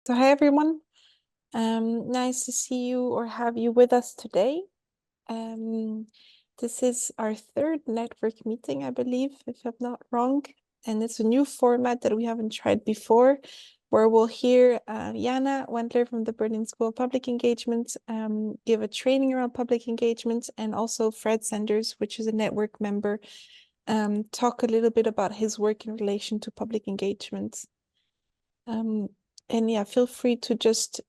So hi everyone. Nice to see you or have you with us today. This is our third network meeting, I believe, if I'm not wrong. And it's a new format that we haven't tried before, where we'll hear Jana Wendler from the Berlin School of Public Engagement give a training around public engagement, and also Fred Sanders, which is a network member, talk a little bit about his work in relation to public engagement. And yeah, feel free to just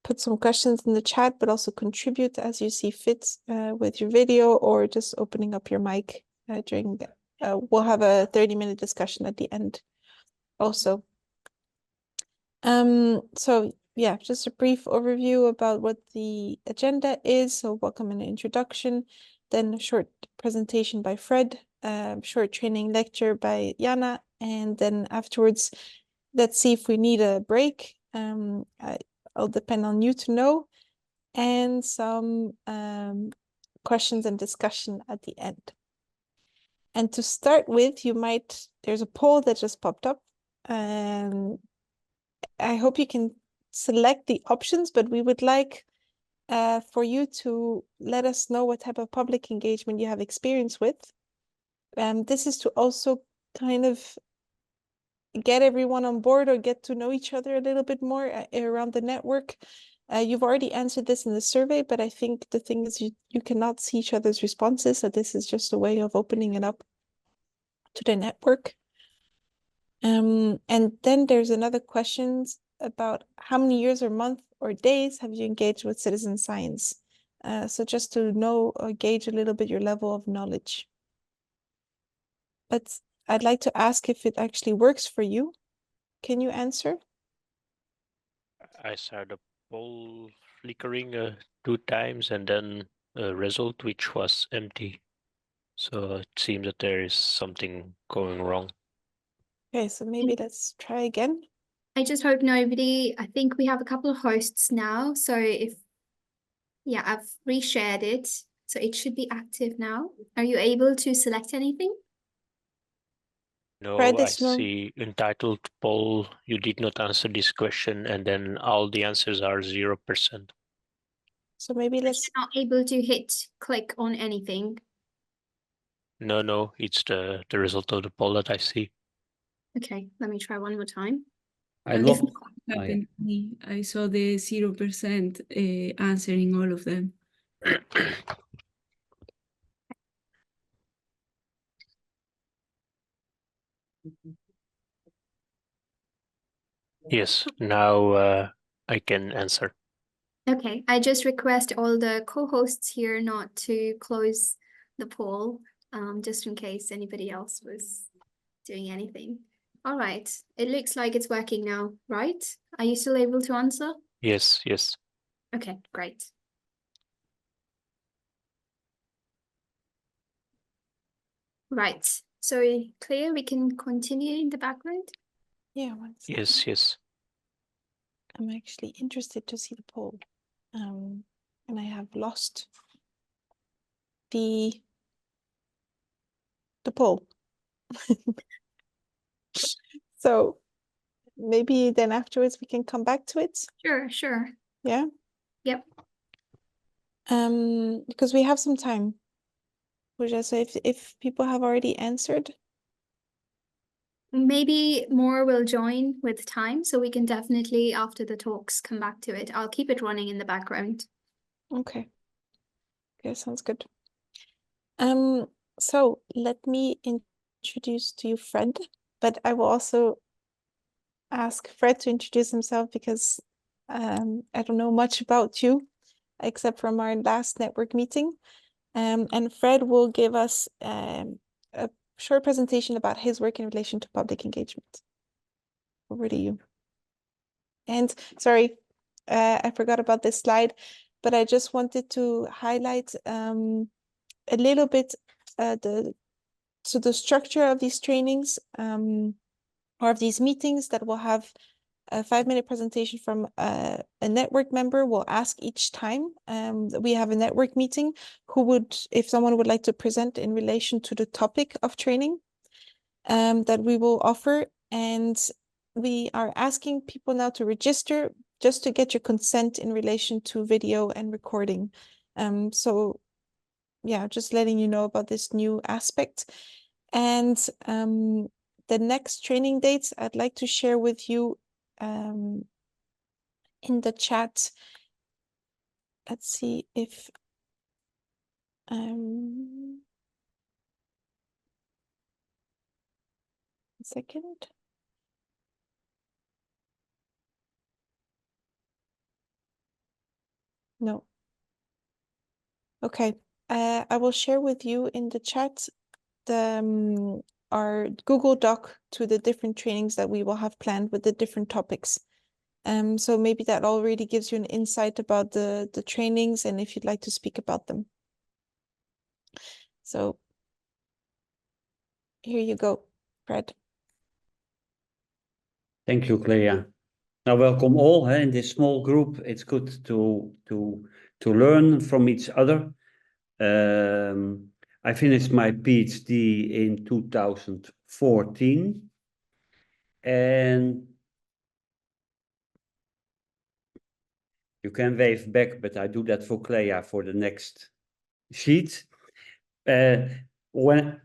put some questions in the chat, but also contribute as you see fit with your video, or just opening up your mic during we'll have a 30-minute discussion at the end also. So yeah, just a brief overview about what the agenda is. So welcome and introduction, then a short presentation by Fred, short training lecture by Jana, and then afterwards, let's see if we need a break. I'll depend on you to know, and some questions and discussion at the end. And to start with, there's a poll that just popped up. I hope you can select the options, but we would like for you to let us know what type of public engagement you have experience with. This is to also kind of get everyone on board or get to know each other a little bit more around the network. You've already answered this in the survey, but I think the thing is you cannot see each other's responses. So this is just a way of opening it up to the network. And then there's another question about how many years or months or days have you engaged with citizen science? So just to know or gauge a little bit your level of knowledge. But I'd like to ask if it actually works for you. Can you answer? I saw the poll flickering 2 times and then a result which was empty. So it seems that there is something going wrong. Okay, so maybe let's try again. I just hope nobody, I think we have a couple of hosts now. So yeah, I've reshared it. So it should be active now. Are you able to select anything? No, I see entitled poll, you did not answer this question, and then all the answers are 0%. So maybe let's... You're not able to hit click on anything. No, it's the result of the poll that I see. Okay, let me try one more time. I saw the 0% answering all of them. Yes, now I can answer. Okay, I just request all the co-hosts here not to close the poll, just in case anybody else was doing anything. All right, it looks like it's working now, right? Are you still able to answer? Yes. Okay, great. Right, so clear, we can continue in the background? Yeah, Yes. I'm actually interested to see the poll. And I have lost the poll. So maybe then afterwards we can come back to it. Sure. Yeah. Yep. Because we have some time. So if people have already answered. Maybe more will join with time, so we can definitely, after the talks, come back to it. I'll keep it running in the background. Okay, sounds good. So let me introduce to you Fred, but I will also ask Fred to introduce himself because I don't know much about you except from our last network meeting. And Fred will give us a short presentation about his work in relation to public engagement. Over to you. And sorry, I forgot about this slide, but I just wanted to highlight a little bit the structure of these trainings or of these meetings, that will have a 5-minute presentation from a network member. We'll ask each time we have a network meeting if someone would like to present in relation to the topic of training that we will offer. And we are asking people now to register just to get your consent in relation to video and recording. So yeah, just letting you know about this new aspect. And the next training dates I'd like to share with you in the chat. Let's see if a second. No. Okay. I will share with you in the chat the our Google Doc to the different trainings that we will have planned with the different topics. So maybe that already gives you an insight about the trainings and if you'd like to speak about them. So here you go, Fred. Thank you, Clea. Now, welcome all in this small group. It's good to learn from each other. I finished my PhD in 2014, and you can wave back, but I do that for Clea for the next sheet. When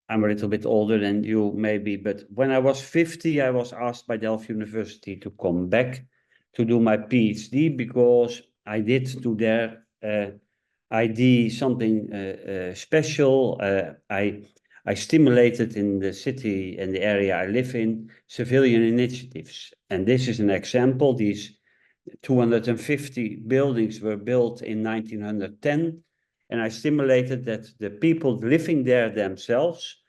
I'm a little bit older than you maybe, but when I was 50, I was asked by Delft University to come back to do my PhD because I did to their ID something special. I stimulated in the city and the area I live in civilian initiatives. And this is an example. These 250 buildings were built in 1910. And I stimulated that the people living there themselves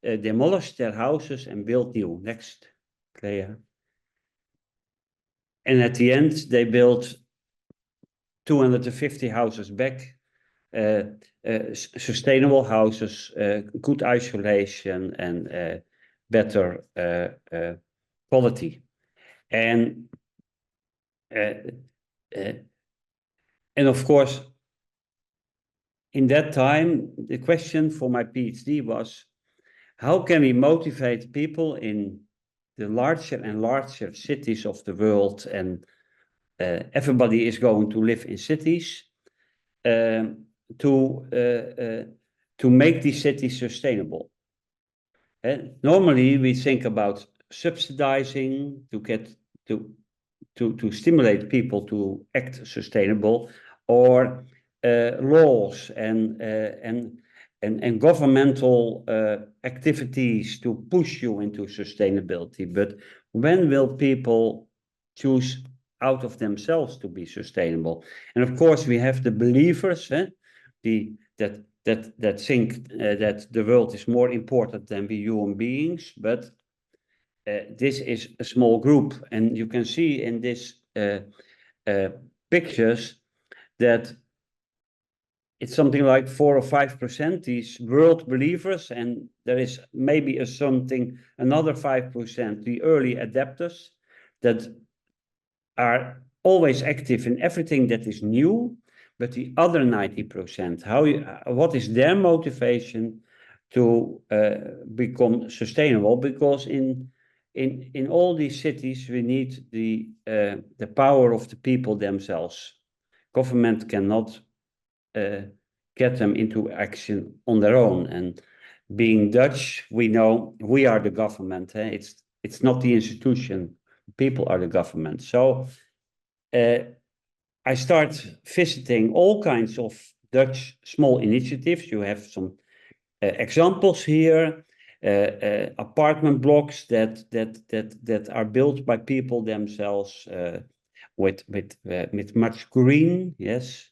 demolished their houses and built new. Next, Clea. And at the end, they built 250 houses back, sustainable houses, good isolation, and better quality. And of course, in that time, the question for my PhD was, how can we motivate people in the larger and larger cities of the world, and everybody is going to live in cities, to make these cities sustainable? Normally, we think about subsidizing to stimulate people to act sustainable, or laws and governmental activities to push you into sustainability. But when will people choose out of themselves to be sustainable? And of course, we have the believers, that think that the world is more important than we human beings. But this is a small group, and you can see in this pictures that it's something like 4 or 5%, these world believers, and there is maybe another 5%, the early adapters, that are always active in everything that is new. But the other 90%, what is their motivation to become sustainable? Because in all these cities, we need the power of the people themselves. Government cannot get them into action on their own. And being Dutch, we know we are the government. It's not the institution. People are the government. So I start visiting all kinds of Dutch small initiatives. You have some examples here. Apartment blocks that are built by people themselves, with much green, yes.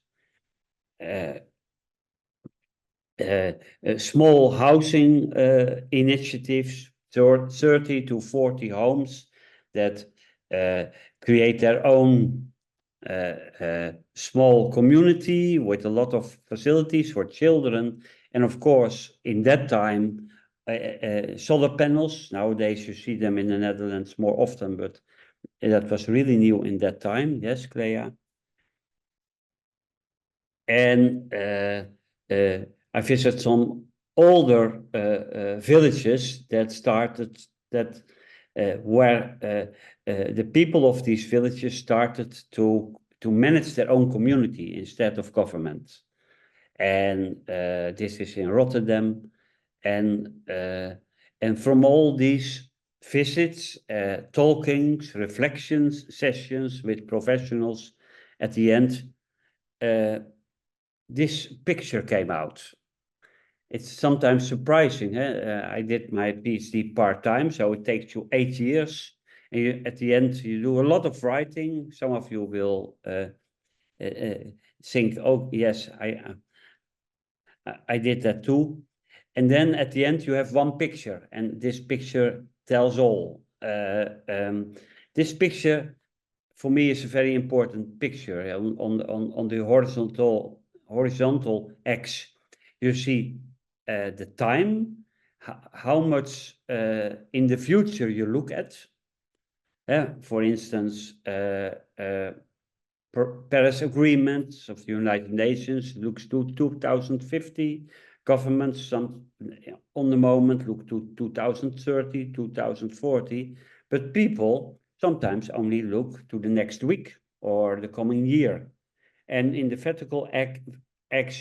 Small housing initiatives, 30 to 40 homes that create their own small community with a lot of facilities for children. And of course, in that time, solar panels. Nowadays, you see them in the Netherlands more often, but that was really new in that time. Yes, Clea? And I visited some older villages that where the people of these villages started to manage their own community instead of government. And this is in Rotterdam. And from all these visits, talkings, reflections, sessions with professionals, at the end, this picture came out. It's sometimes surprising. I did my PhD part-time, so it takes you 8 years. And you, at the end, you do a lot of writing. Some of you will think, oh, yes, I did that too. And then at the end, you have one picture, and this picture tells all. This picture, for me, is a very important picture. On the horizontal X, you see the time, how much in the future you look at. For instance, Paris Agreement of the United Nations looks to 2050. Governments, some on the moment, look to 2030, 2040. But people sometimes only look to the next week or the coming year. And in the vertical X,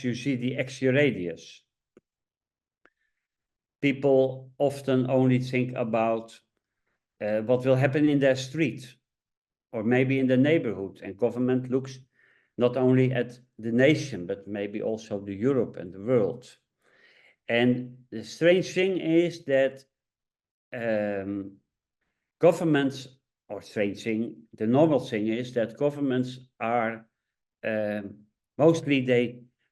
you see the X-year radius. People often only think about what will happen in their street or maybe in the neighborhood, and government looks not only at the nation, but maybe also the Europe and the world. And the strange thing is that governments, or strange thing, the normal thing is that governments are mostly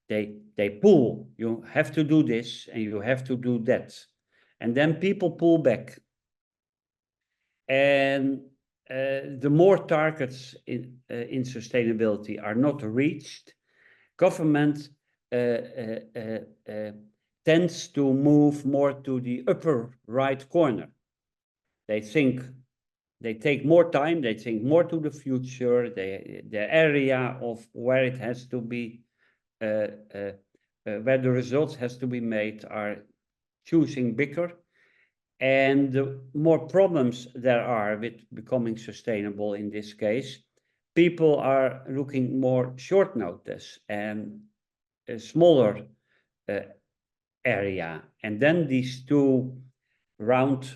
they pull. You have to do this and you have to do that, and then people pull back. And the more targets in sustainability are not reached, government tends to move more to the upper right corner. They think, they take more time, they think more to the future, the area of where it has to be, where the results has to be made are choosing bigger. And the more problems there are with becoming sustainable in this case, people are looking more short notice and a smaller area. And then these two round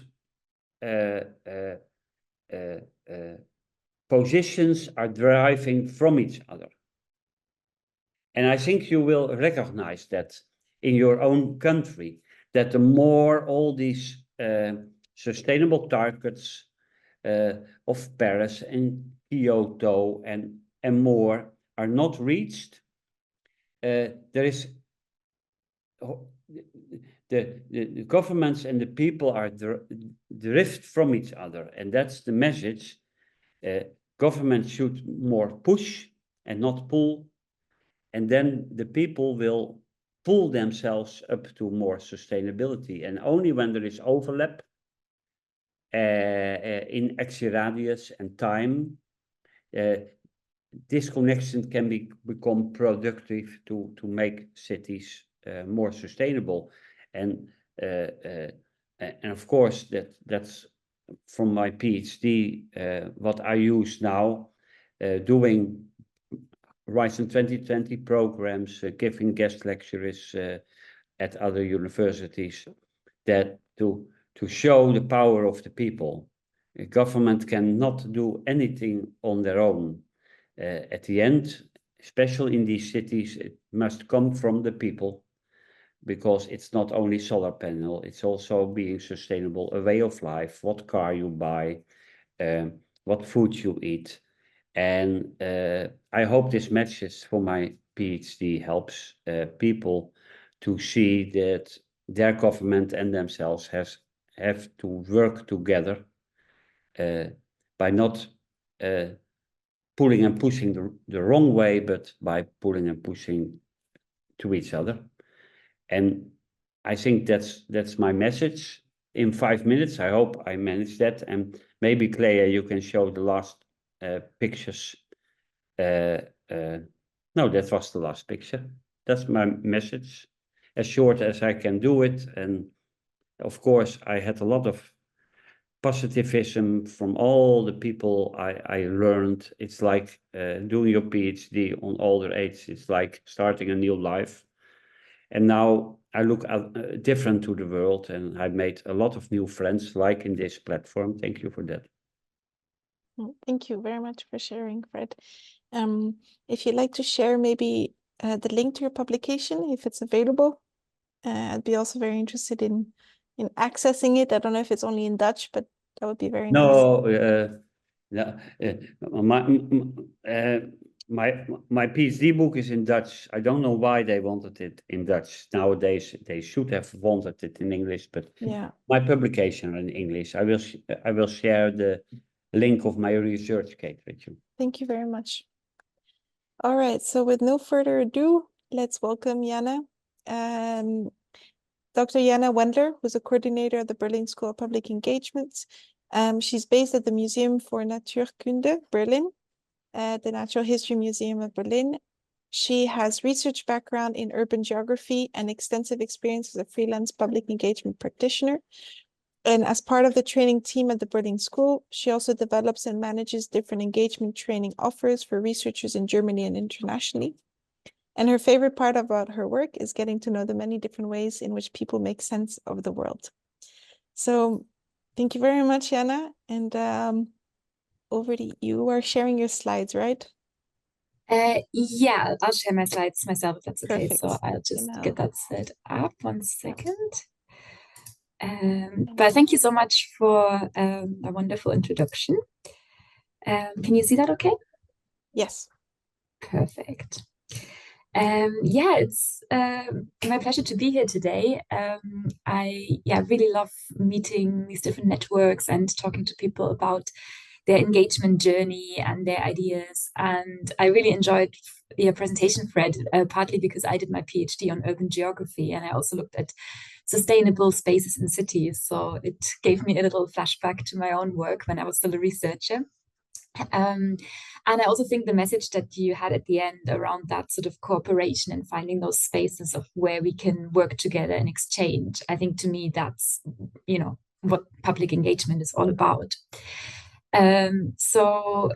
positions are deriving from each other. And I think you will recognize that in your own country, that the more all these sustainable targets of Paris and Kyoto and more are not reached, there is the governments and the people are drift from each other, and that's the message. Government should more push and not pull, and then the people will pull themselves up to more sustainability. And only when there is overlap in X-year radius and time, this connection can become productive to make cities more sustainable. And of course, that's from my PhD, what I use now, doing Horizon 2020 programs, giving guest lectures at other universities, that to show the power of the people. A government cannot do anything on their own. At the end, especially in these cities, it must come from the people, because it's not only solar panel, it's also being sustainable, a way of life, what car you buy, what food you eat. And I hope this message for my PhD helps people to see that their government and themselves have to work together by not pulling and pushing the wrong way, but by pulling and pushing to each other. And I think that's my message in 5 minutes. I hope I managed that. And maybe, Clea, you can show the last pictures. No, that was the last picture. That's my message, as short as I can do it. And of course, I had a lot of positivism from all the people I learned. It's like doing your PhD on older age. It's like starting a new life. And now I look different to the world, and I made a lot of new friends, like in this platform. Thank you for that. Thank you very much for sharing, Fred. If you'd like to share maybe the link to your publication, if it's available, I'd be also very interested in accessing it. I don't know if it's only in Dutch, but that would be very nice. No, my PhD book is in Dutch. I don't know why they wanted it in Dutch. Nowadays, they should have wanted it in English, but Yeah. my publication in English. I will share the link of my research case with you. Thank you very much. All right, so with no further ado, let's welcome Jana. Dr. Jana Wendler, who's a coordinator at the Berlin School of Public Engagement. She's based at the Museum for Natuurkunde, Berlin, the Natural History Museum of Berlin. She has research background in urban geography and extensive experience as a freelance public engagement practitioner. And as part of the training team at the Berlin School, she also develops and manages different engagement training offers for researchers in Germany and internationally. And her favorite part about her work is getting to know the many different ways in which people make sense of the world. So thank you very much, Jana. And over to you. You are sharing your slides, right? Yeah, I'll share my slides myself if that's okay. Perfect. So I'll just Genau. get that set up. 1 second. But thank you so much for a wonderful introduction. Can you see that okay? Yes. Perfect. Yeah, it's my pleasure to be here today. I really love meeting these different networks and talking to people about their engagement journey and their ideas. And I really enjoyed your presentation, Fred, partly because I did my PhD on urban geography, and I also looked at sustainable spaces in cities. So it gave me a little flashback to my own work when I was still a researcher. And I also think the message that you had at the end around that sort of cooperation and finding those spaces of where we can work together and exchange, I think to me that's, you know, what public engagement is all about. So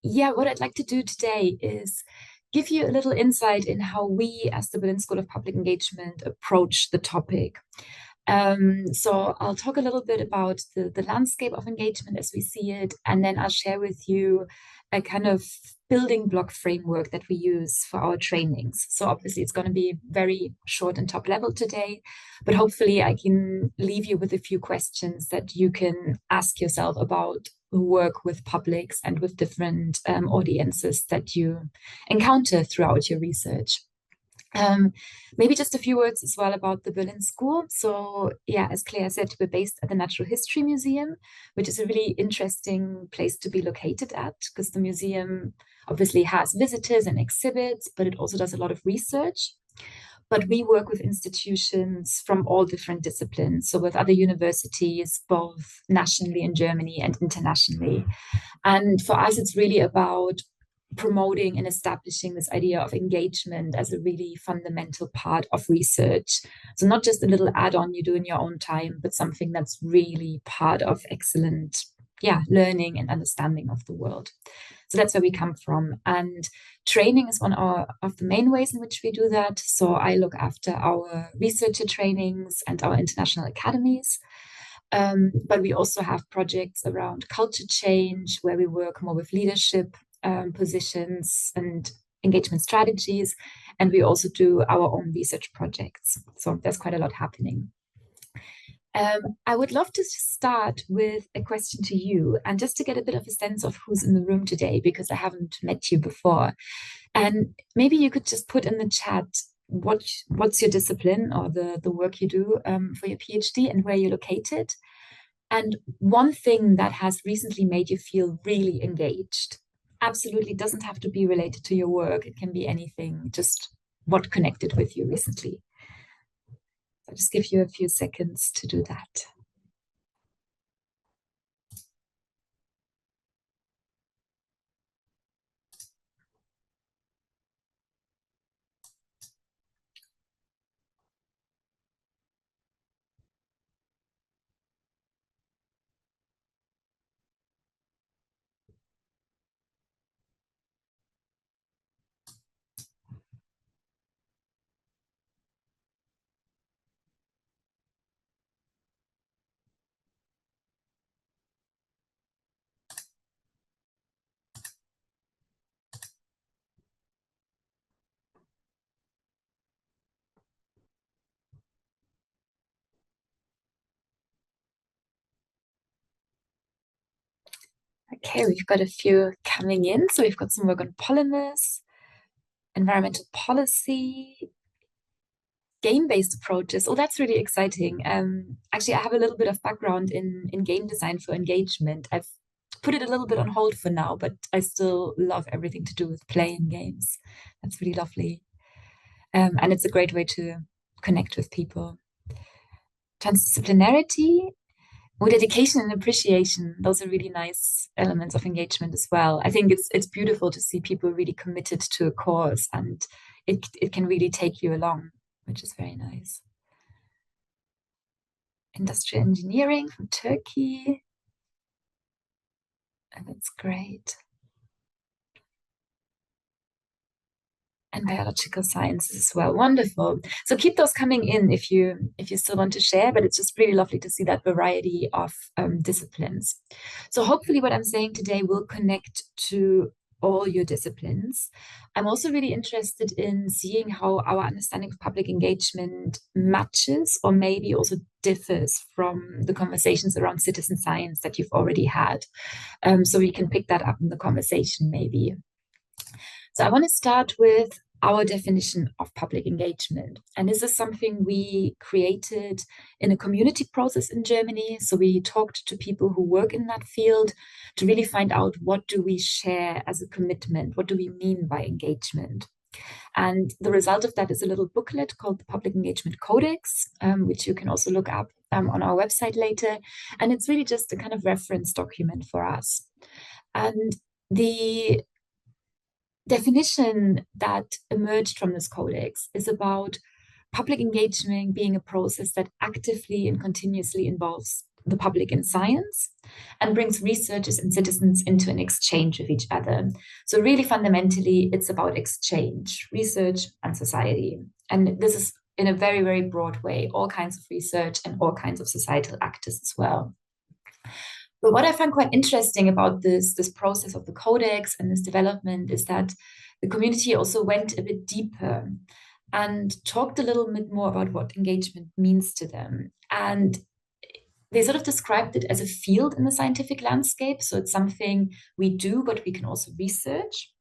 yeah, what I'd like to do today is give you a little insight in how we as the Berlin School of Public Engagement approach the topic. So I'll talk a little bit about the landscape of engagement as we see it, and then I'll share with you a kind of building block framework that we use for our trainings. So obviously it's going to be very short and top level today, but hopefully I can leave you with a few questions that you can ask yourself about work with publics and with different audiences that you encounter throughout your research. Maybe just a few words as well about the Berlin School. So yeah, as Claire said, we're based at the Natural History Museum, which is a really interesting place to be located at, because the museum obviously has visitors and exhibits, but it also does a lot of research. But we work with institutions from all different disciplines, so with other universities, both nationally in Germany and internationally. And for us, it's really about promoting and establishing this idea of engagement as a really fundamental part of research. So not just a little add-on you do in your own time, but something that's really part of excellent, learning and understanding of the world. So that's where we come from. And training is one of the main ways in which we do that. So I look after our researcher trainings and our international academies. But we also have projects around culture change, where we work more with leadership positions and engagement strategies. And we also do our own research projects. So there's quite a lot happening. I would love to start with a question to you, and just to get a bit of a sense of who's in the room today, because I haven't met you before. And maybe you could just put in the chat what's your discipline or the work you do for your PhD and where you're located. And one thing that has recently made you feel really engaged. Absolutely doesn't have to be related to your work. It can be anything, just what connected with you recently. I'll just give you a few seconds to do that. Okay, we've got a few coming in. So we've got some work on polymers, environmental policy, game-based approaches. Oh, that's really exciting. Actually, I have a little bit of background in game design for engagement. I've put it a little bit on hold for now, but I still love everything to do with playing games. That's really lovely. And it's a great way to connect with people. Transdisciplinarity, with dedication and appreciation, those are really nice elements of engagement as well. I think it's beautiful to see people really committed to a cause, and it can really take you along, which is very nice. Industrial engineering from Turkey. And that's great. And biological sciences as well. Wonderful. So keep those coming in if you still want to share, but it's just really lovely to see that variety of disciplines. So hopefully what I'm saying today will connect to all your disciplines. I'm also really interested in seeing how our understanding of public engagement matches or maybe also differs from the conversations around citizen science that you've already had. So we can pick that up in the conversation maybe. So I want to start with our definition of public engagement. And this is something we created in a community process in Germany. So we talked to people who work in that field to really find out, what do we share as a commitment? What do we mean by engagement? And the result of that is a little booklet called the Public Engagement Codex, which you can also look up on our website later. And it's really just a kind of reference document for us. And the definition that emerged from this codex is about public engagement being a process that actively and continuously involves the public in science and brings researchers and citizens into an exchange with each other. So really fundamentally, it's about exchange, research and society. And this is in a very, very broad way, all kinds of research and all kinds of societal actors as well. But what I find quite interesting about this process of the codex and this development is that the community also went a bit deeper and talked a little bit more about what engagement means to them. And they sort of described it as a field in the scientific landscape. So it's something we do, but we can also research.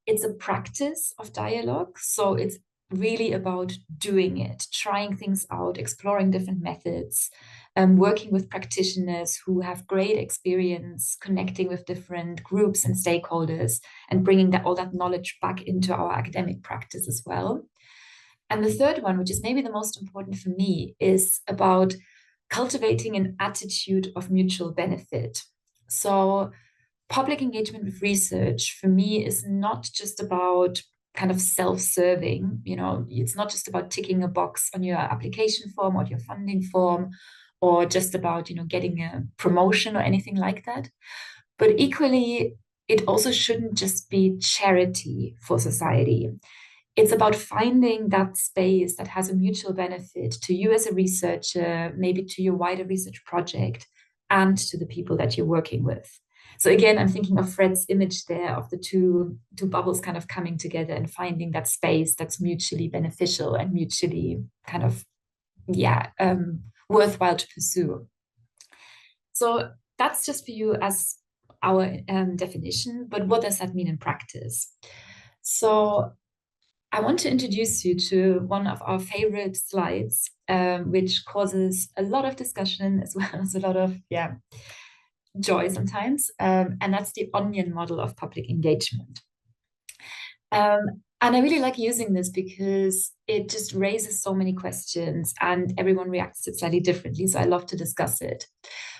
It's a practice of dialogue. So it's really about doing it, trying things out, exploring different methods, working with practitioners who have great experience connecting with different groups and stakeholders and bringing all that knowledge back into our academic practice as well. And the third one, which is maybe the most important for me, is about cultivating an attitude of mutual benefit. So public engagement with research for me is not just about kind of self-serving, it's not just about ticking a box on your application form or your funding form, or just about, getting a promotion or anything like that. But equally, it also shouldn't just be charity for society. It's about finding that space that has a mutual benefit to you as a researcher, maybe to your wider research project, and to the people that you're working with. So again, I'm thinking of Fred's image there of the two bubbles kind of coming together and finding that space that's mutually beneficial and mutually kind of, worthwhile to pursue. So that's just for you as our definition, but what does that mean in practice? So I want to introduce you to one of our favorite slides, which causes a lot of discussion as well as a lot of, joy sometimes, and that's the onion model of public engagement. And I really like using this because it just raises so many questions and everyone reacts to it slightly differently, so I love to discuss it.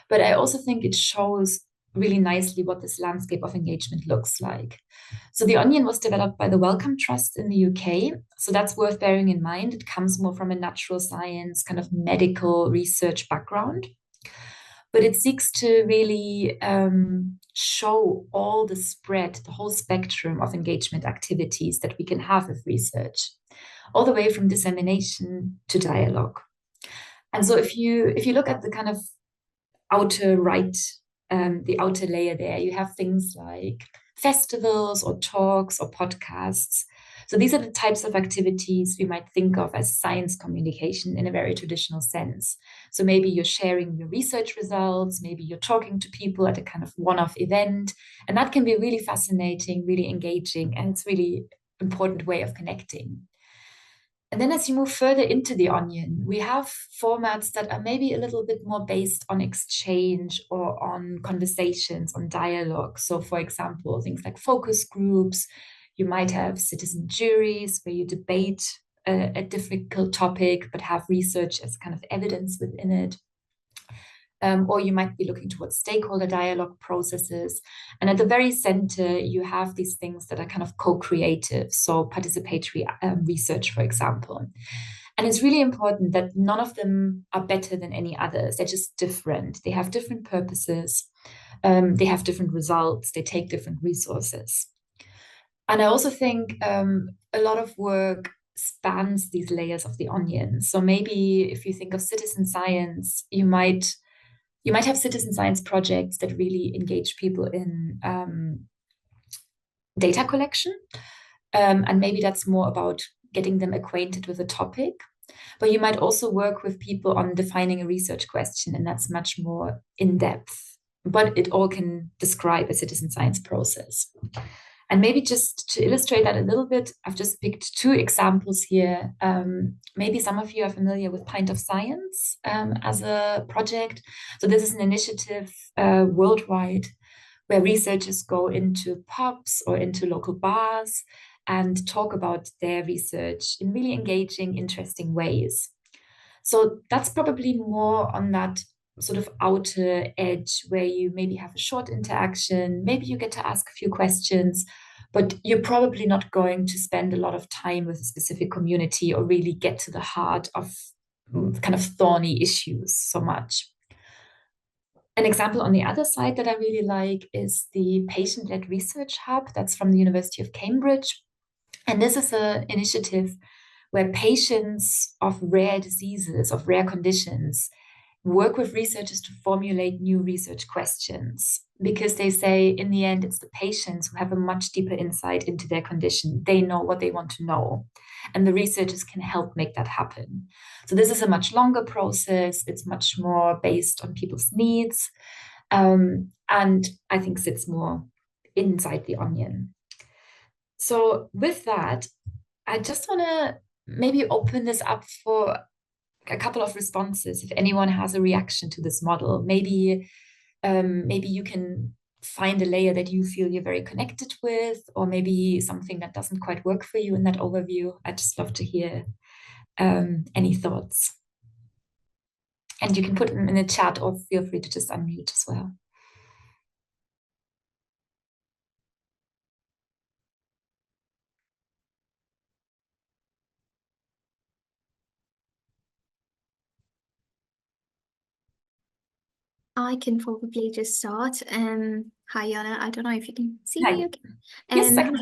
But I also think it shows really nicely what this landscape of engagement looks like. So the onion was developed by the Wellcome Trust in the UK, so that's worth bearing in mind. It comes more from a natural science, kind of medical research background. But it seeks to really show all the spread, the whole spectrum of engagement activities that we can have with research, all the way from dissemination to dialogue. And so if you look at the kind of outer right, the outer layer there, you have things like festivals or talks or podcasts. So these are the types of activities we might think of as science communication in a very traditional sense. So maybe you're sharing your research results, maybe you're talking to people at a kind of one-off event, and that can be really fascinating, really engaging, and it's really important way of connecting. And then as you move further into the onion, we have formats that are maybe a little bit more based on exchange or on conversations, on dialogue. So for example, things like focus groups, you might have citizen juries where you debate a difficult topic, but have research as kind of evidence within it. Or you might be looking towards stakeholder dialogue processes. And at the very center, you have these things that are kind of co-creative, so participatory research, for example. And it's really important that none of them are better than any others. They're just different. They have different purposes. They have different results. They take different resources. And I also think a lot of work spans these layers of the onion. So maybe if you think of citizen science, you might have citizen science projects that really engage people in data collection. And maybe that's more about getting them acquainted with a topic. But you might also work with people on defining a research question, and that's much more in-depth. But it all can describe a citizen science process. And maybe just to illustrate that a little bit, I've just picked two examples here. Maybe some of you are familiar with Pint of Science as a project. So this is an initiative worldwide where researchers go into pubs or into local bars and talk about their research in really engaging, interesting ways. So that's probably more on that sort of outer edge where you maybe have a short interaction, maybe you get to ask a few questions, but you're probably not going to spend a lot of time with a specific community or really get to the heart of kind of thorny issues so much. An example on the other side that I really like is the Patient-Led Research Hub that's from the University of Cambridge. And this is an initiative where patients of rare diseases, of rare conditions, work with researchers to formulate new research questions, because they say in the end it's the patients who have a much deeper insight into their condition. They know what they want to know, and the researchers can help make that happen. So this is a much longer process. It's much more based on people's needs, and I think sits more inside the onion. So with that, I just want to maybe open this up for a couple of responses. If anyone has a reaction to this model, maybe you can find a layer that you feel you're very connected with, or maybe something that doesn't quite work for you in that overview. I'd just love to hear any thoughts. And you can put them in the chat or feel free to just unmute as well. I can probably just start. Hi, Yana. I don't know if you can see Hi. me okay. Yes, I can.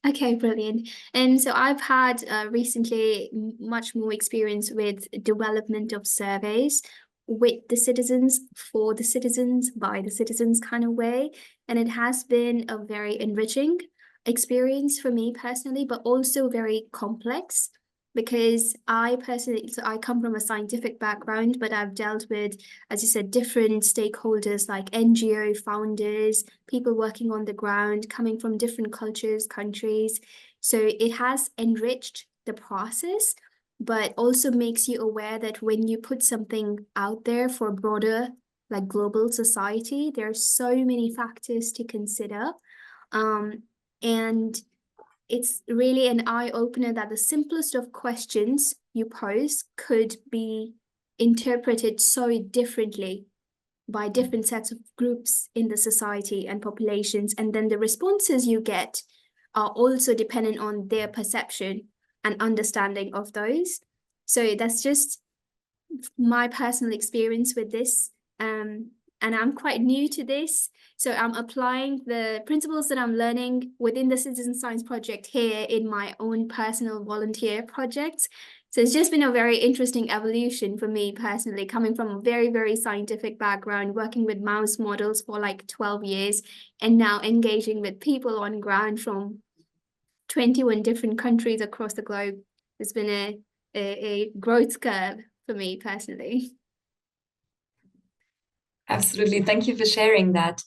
Okay, brilliant. And so I've had recently much more experience with development of surveys with the citizens, for the citizens, by the citizens kind of way. And it has been a very enriching experience for me personally, but also very complex. Because I personally, so I come from a scientific background, but I've dealt with, as you said, different stakeholders like NGO founders, people working on the ground, coming from different cultures, countries. So it has enriched the process, but also makes you aware that when you put something out there for broader, like global society, there are so many factors to consider. And it's really an eye-opener that the simplest of questions you pose could be interpreted so differently by different sets of groups in the society and populations. And then the responses you get are also dependent on their perception and understanding of those. So that's just my personal experience with this. And I'm quite new to this. So I'm applying the principles that I'm learning within the Citizen Science Project here in my own personal volunteer projects. So it's just been a very interesting evolution for me personally, coming from a very, very scientific background, working with mouse models for like 12 years, and now engaging with people on ground from 21 different countries across the globe has been a growth curve for me personally. Absolutely. Thank you for sharing that.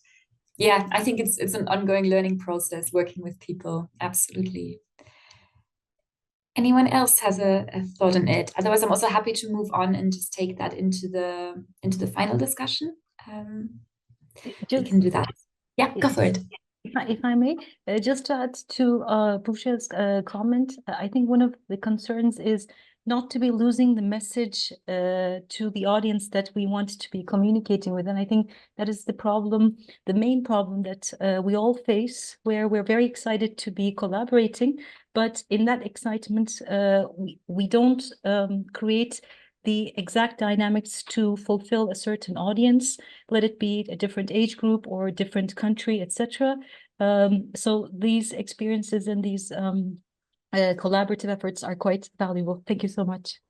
Yeah, I think it's an ongoing learning process working with people. Absolutely. Anyone else has a thought on it? Otherwise, I'm also happy to move on and just take that into the final discussion. We can do that. Yeah, go for it. If I may, just to add to Pusha's comment, I think one of the concerns is not to be losing the message to the audience that we want to be communicating with. And I think that is the problem, the main problem that we all face, where we're very excited to be collaborating, but in that excitement, we don't create the exact dynamics to fulfill a certain audience, let it be a different age group or a different country, etc. So these experiences and these collaborative efforts are quite valuable. Thank you so much.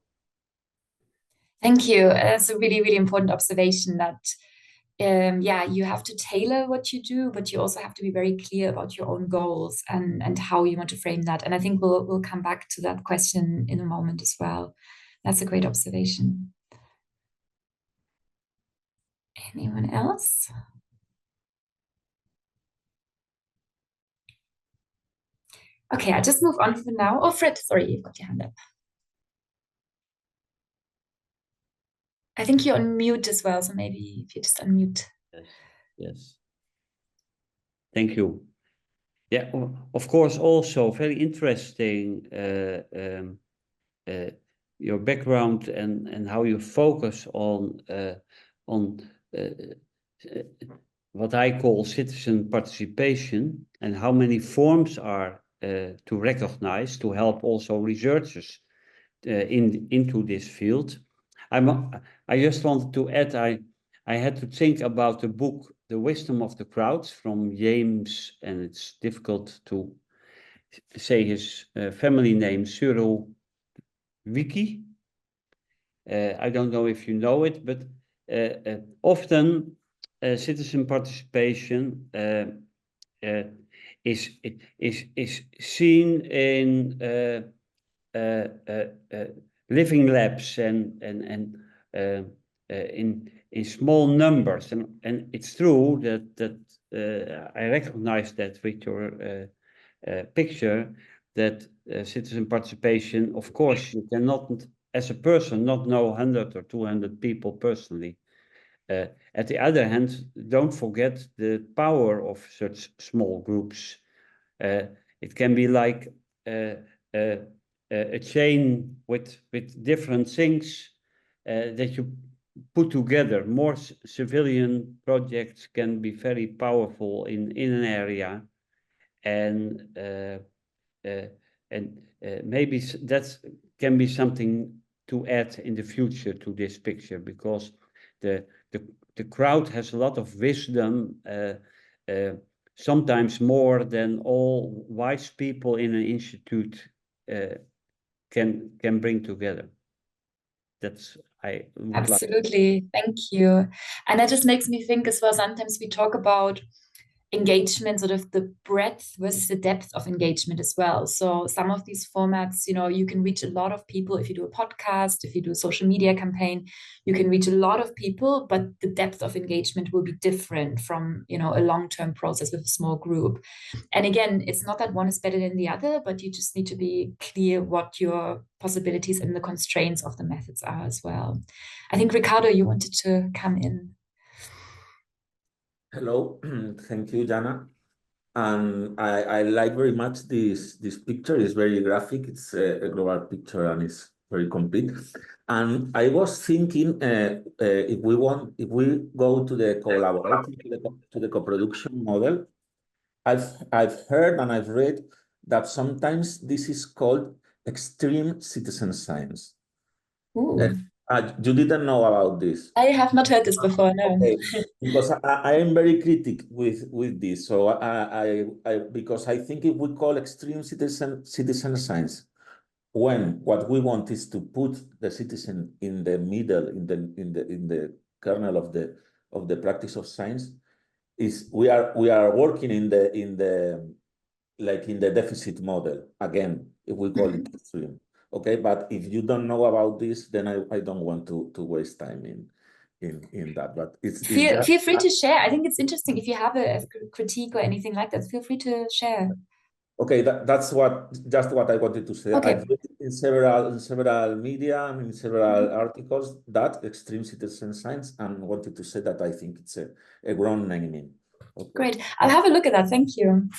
Thank you. That's a really, really important observation that, yeah, you have to tailor what you do, but you also have to be very clear about your own goals and how you want to frame that. And I think we'll come back to that question in a moment as well. That's a great observation. Anyone else? Okay, I'll just move on for now. Oh, Fred, sorry, you've got your hand up. I think you're on mute as well, so maybe if you just unmute. Yes. Thank you. Yeah, of course, also very interesting your background and how you focus on what I call citizen participation and how many forms are to recognize to help also researchers into this field. I just wanted to add, I had to think about the book The Wisdom of the Crowds from James, and it's difficult to say his family name, Cyril Wiki. I don't know if you know it, but often citizen participation is seen in living labs and in small numbers, and it's true that I recognize that with your picture that citizen participation, of course, you cannot, as a person, not know 100 or 200 people personally. At the other hand, don't forget the power of such small groups. It can be like a chain with different things that you put together. More civilian projects can be very powerful in an area, and maybe that can be something to add in the future to this picture, because the crowd has a lot of wisdom, sometimes more than all wise people in an institute can bring together. That's Absolutely. Thank you. And that just makes me think as well, sometimes we talk about engagement, sort of the breadth versus the depth of engagement as well. So some of these formats, you know, you can reach a lot of people if you do a podcast, if you do a social media campaign, you can reach a lot of people, but the depth of engagement will be different from, you know, a long-term process with a small group. And again, it's not that one is better than the other, but you just need to be clear what your possibilities and the constraints of the methods are as well. I think, Ricardo, you wanted to come in. Hello, thank you, Jana. And I like very much this picture. It's very graphic. It's a global picture and it's very complete. And I was thinking, if we go to the collaborative, to the co-production model, I've heard and I've read that sometimes this is called extreme citizen science. You didn't know about this? I have not heard this before, no. Okay. Because I am very critic with this. So because I think if we call extreme citizen science, when what we want is to put the citizen in the middle, in the kernel of the practice of science, is we are working in the like in the deficit model, again, if we call it extreme. Okay, but if you don't know about this, then I don't want to waste time in that. But it's Feel just free to share. I think it's interesting. If you have a critique or anything like that, feel free to share. okay. That's just what I wanted to say. Okay. I've read in several media and in several articles that extreme citizen science, and wanted to say that I think it's a wrong naming. Okay. Great. I'll have a look at that. Thank you.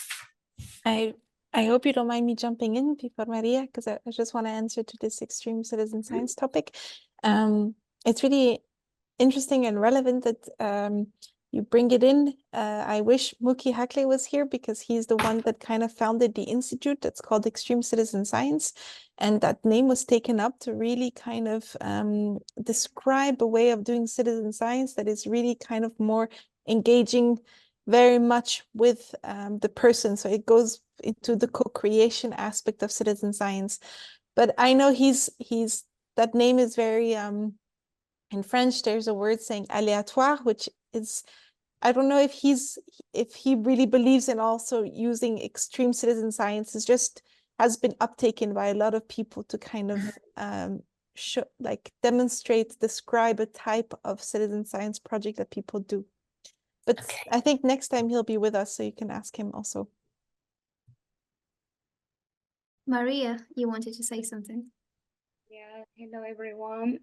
I hope you don't mind me jumping in before Maria, because I just want to answer to this extreme citizen science topic. It's really interesting and relevant that you bring it in. I wish Muki Hakle was here, because he's the one that kind of founded the institute that's called Extreme Citizen Science. And that name was taken up to really kind of describe a way of doing citizen science that is really kind of more engaging very much with the person. So it goes into the co-creation aspect of citizen science. But I know that name is very in French, there's a word saying aléatoire, which is, I don't know if he really believes in also using extreme citizen science. It's just has been uptaken by a lot of people to kind of show, like demonstrate, describe a type of citizen science project that people do. But Okay. I think next time he'll be with us, so you can ask him also. Maria, you wanted to say something? Yeah, hello everyone.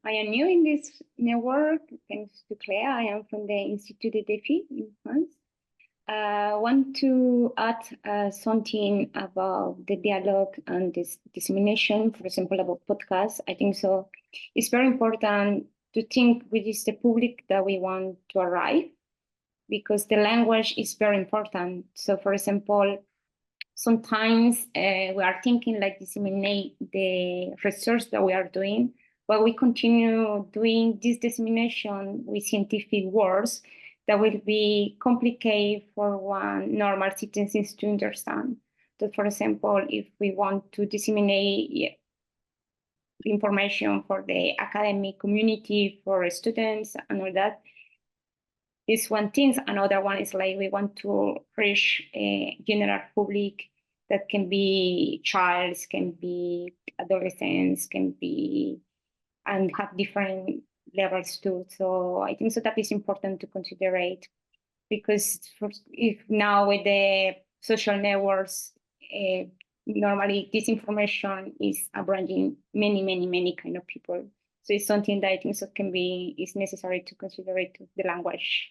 I am new in this network, thanks to Claire. I am from the Institut de Défi in France. I want to add something about the dialogue and this dissemination, for example, about podcasts. I think so. It's very important to think which is the public that we want to arrive, because the language is very important. So, for example, sometimes we are thinking like disseminate the research that we are doing, but we continue doing this dissemination with scientific words that will be complicated for one normal citizens to understand. So, for example, if we want to disseminate information for the academic community, for students and all that, is one thing. Another one is like we want to reach a general public that can be childs, can be adolescents, can be, and have different levels too. So I think so that is important to considerate, because if now with the social networks, normally this information is abranging many kind of people. So it's something that I think so is necessary to consider it, the language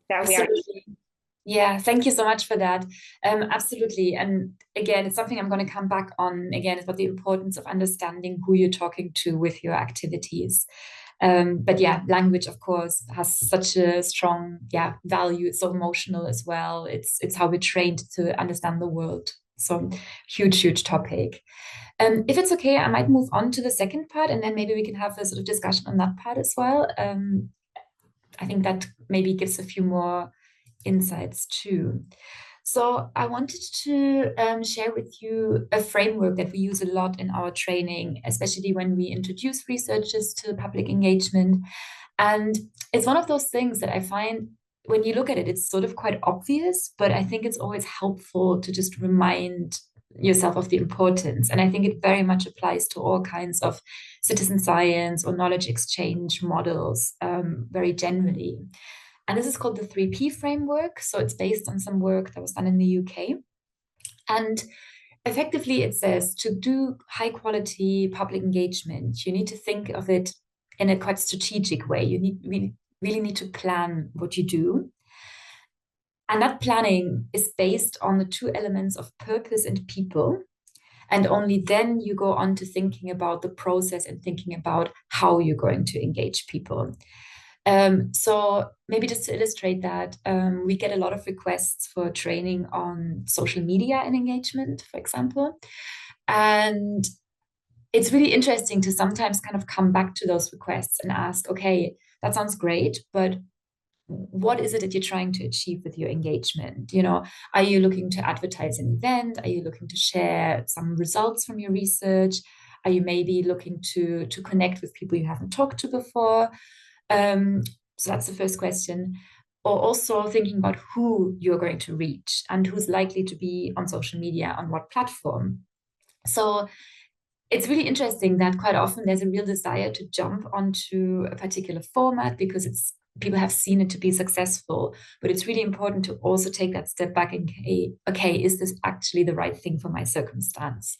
that we are. Yeah, thank you so much for that. Absolutely. And again, it's something I'm going to come back on again, about the importance of understanding who you're talking to with your activities. But yeah, language, of course, has such a strong value. It's so emotional as well. It's how we're trained to understand the world. So huge topic. If it's okay, I might move on to the second part, and then maybe we can have a sort of discussion on that part as well. I think that maybe gives a few more insights too. So I wanted to share with you a framework that we use a lot in our training, especially when we introduce researchers to public engagement. And it's one of those things that I find when you look at it, it's sort of quite obvious, but I think it's always helpful to just remind yourself of the importance. And I think it very much applies to all kinds of citizen science or knowledge exchange models, very generally. And this is called the 3P framework. So it's based on some work that was done in the UK. And effectively, it says to do high quality public engagement, you need to think of it in a quite strategic way. We really need to plan what you do. And that planning is based on the two elements of purpose and people. And only then you go on to thinking about the process and thinking about how you're going to engage people. So maybe just to illustrate that, we get a lot of requests for training on social media and engagement, for example. And it's really interesting to sometimes kind of come back to those requests and ask, okay, that sounds great, but what is it that you're trying to achieve with your engagement? You know, are you looking to advertise an event? Are you looking to share some results from your research? Are you maybe looking to connect with people you haven't talked to before? So that's the first question. or also thinking about who you're going to reach and who's likely to be on social media, on what platform. So it's really interesting that quite often there's a real desire to jump onto a particular format because people have seen it to be successful, but it's really important to also take that step back and say, okay, is this actually the right thing for my circumstance?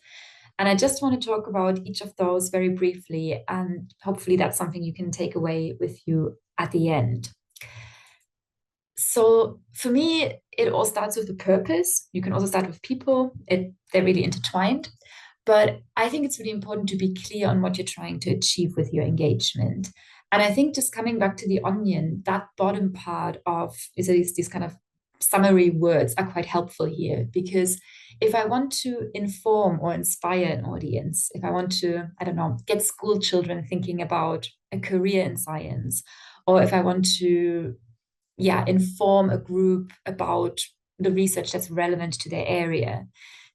And I just want to talk about each of those very briefly, and hopefully that's something you can take away with you at the end. So for me, it all starts with the purpose. You can also start with people. They're really intertwined. But I think it's really important to be clear on what you're trying to achieve with your engagement. And I think just coming back to the onion, that bottom part of these kind of summary words are quite helpful here, because if I want to inform or inspire an audience, if I want to, I don't know, get school children thinking about a career in science, or if I want to, inform a group about the research that's relevant to their area,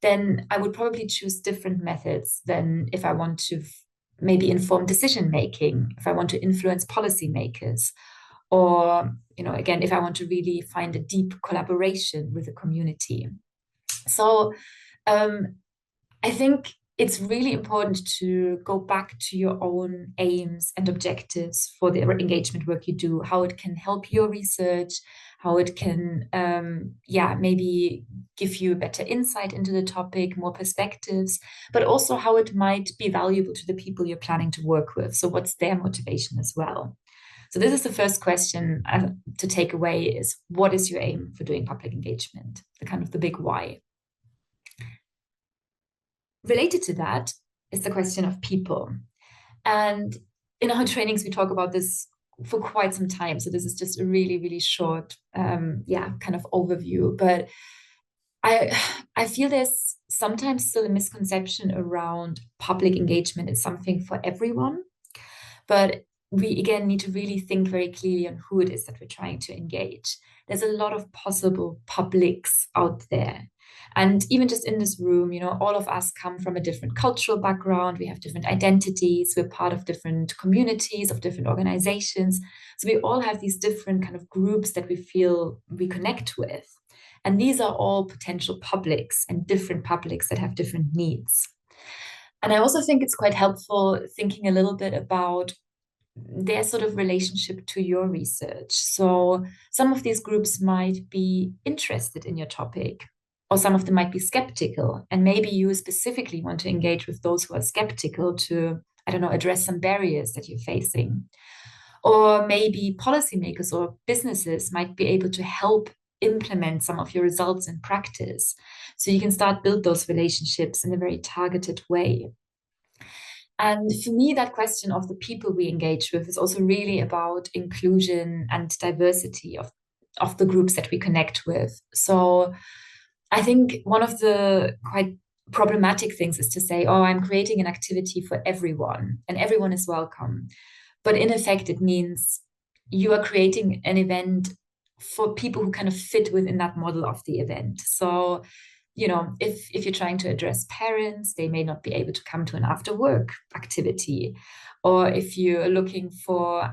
then I would probably choose different methods than if I want to maybe inform decision making, if I want to influence policymakers, or, again, if I want to really find a deep collaboration with the community. So I think it's really important to go back to your own aims and objectives for the engagement work you do, how it can help your research, how it can, maybe give you better insight into the topic, more perspectives, but also how it might be valuable to the people you're planning to work with. So what's their motivation as well? So this is the first question to take away is, what is your aim for doing public engagement? The big why. Related to that is the question of people. And in our trainings, we talk about this for quite some time. So this is just a really, really short, kind of overview. But I feel there's sometimes still a misconception around public engagement is something for everyone. But we, again, need to really think very clearly on who it is that we're trying to engage. There's a lot of possible publics out there. And even just in this room, all of us come from a different cultural background. We have different identities. We're part of different communities, of different organizations. So we all have these different kind of groups that we feel we connect with. And these are all potential publics and different publics that have different needs. And I also think it's quite helpful thinking a little bit about their sort of relationship to your research. So some of these groups might be interested in your topic, or some of them might be skeptical. And maybe you specifically want to engage with those who are skeptical to, address some barriers that you're facing. Or maybe policymakers or businesses might be able to help implement some of your results in practice. So you can start build those relationships in a very targeted way. And for me, that question of the people we engage with is also really about inclusion and diversity of the groups that we connect with. So I think one of the quite problematic things is to say, oh, I'm creating an activity for everyone and everyone is welcome. But in effect, it means you are creating an event for people who kind of fit within that model of the event. So if you're trying to address parents, they may not be able to come to an after work activity. Or if you're looking for,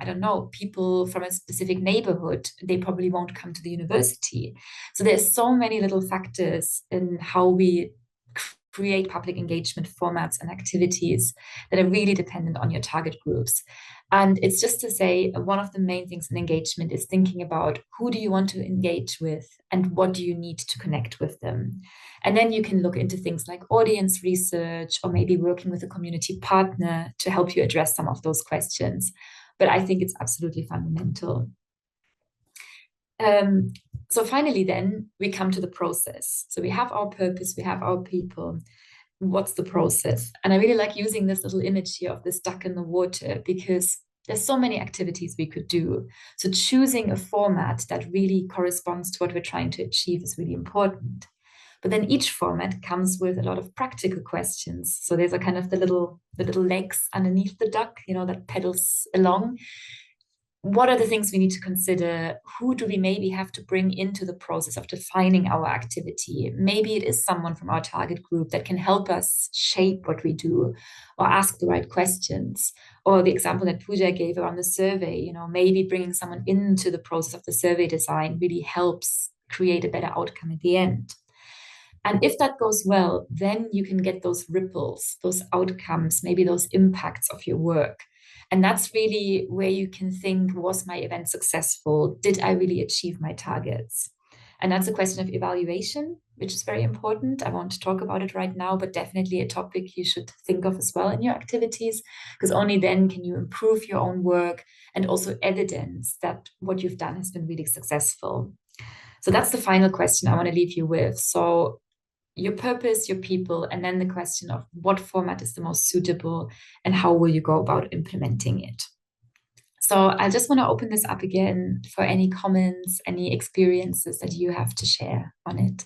people from a specific neighborhood, they probably won't come to the university. So there's so many little factors in how we create public engagement formats and activities that are really dependent on your target groups. And it's just to say, one of the main things in engagement is thinking about who do you want to engage with and what do you need to connect with them. And then you can look into things like audience research or maybe working with a community partner to help you address some of those questions. But I think it's absolutely fundamental. So finally, then we come to the process. So we have our purpose, we have our people. What's the process? And I really like using this little image here of this duck in the water because there's so many activities we could do. So choosing a format that really corresponds to what we're trying to achieve is really important. But then each format comes with a lot of practical questions. So there's a kind of the little legs underneath the duck, that pedals along. what are the things we need to consider? Who do we maybe have to bring into the process of defining our activity? Maybe it is someone from our target group that can help us shape what we do or ask the right questions. Or the example that Pooja gave around the survey, you know, maybe bringing someone into the process of the survey design really helps create a better outcome at the end. And if that goes well, then you can get those ripples, those outcomes, maybe those impacts of your work. And that's really where you can think, was my event successful? Did I really achieve my targets? And that's a question of evaluation, which is very important. I won't talk about it right now, but definitely a topic you should think of as well in your activities, because only then can you improve your own work and also evidence that what you've done has been really successful. So that's the final question I want to leave you with. So your purpose, your people, and then the question of what format is the most suitable and how will you go about implementing it. So I just want to open this up again for any comments, any experiences that you have to share on it.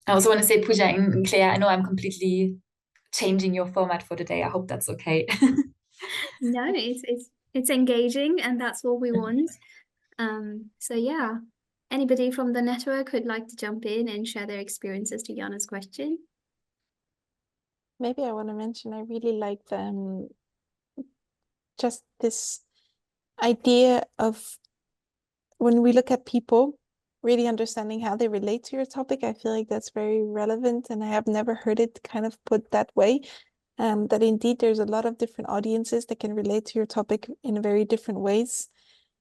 I also want to say, Pooja and Claire, I know I'm completely changing your format for today. I hope that's okay. No, it's engaging, and that's what we want. So yeah, anybody from the network would like to jump in and share their experiences to Jana's question? Maybe I want to mention I really like just this idea of when we look at people, really understanding how they relate to your topic. I feel like that's very relevant, and I have never heard it kind of put that way. That indeed there's a lot of different audiences that can relate to your topic in very different ways.